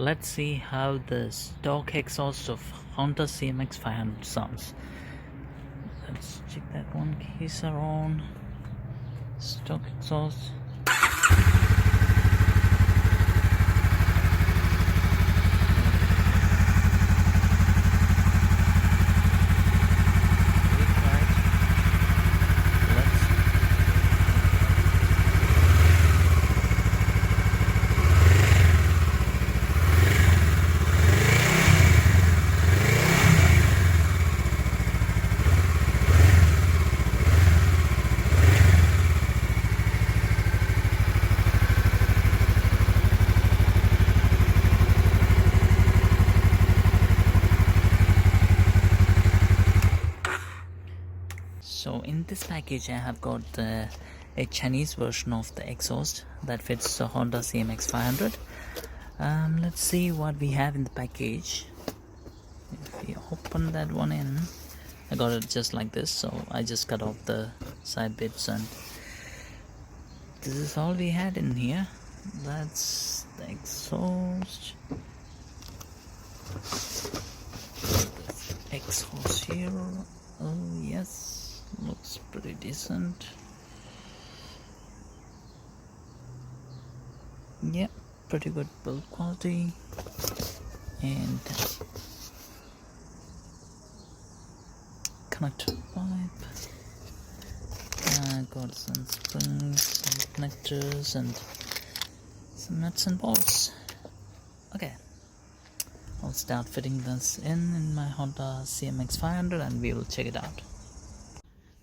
Let's see how the stock exhaust of Honda cmx500 sounds. Let's check that one. Keys are on. Stock exhaust. So in this package I have got a Chinese version of the exhaust that fits the Honda cmx500. Let's see what we have in the package. If we open that one in, I got it just like this, so I just cut off the side bits and this is all we had in here. That's the exhaust. Exhaust here. Oh yes, looks pretty decent. Yeah, pretty good build quality. And connector pipe. Got some springs, some connectors, and some nuts and bolts. Okay, I'll start fitting this in my Honda cmx500 and we will check it out.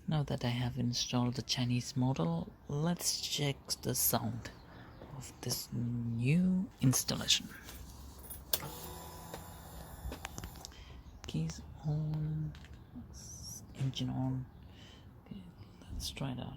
Now that I have installed the Chinese model, let's check the sound of this new installation. Keys on, engine on. Okay, let's try it out.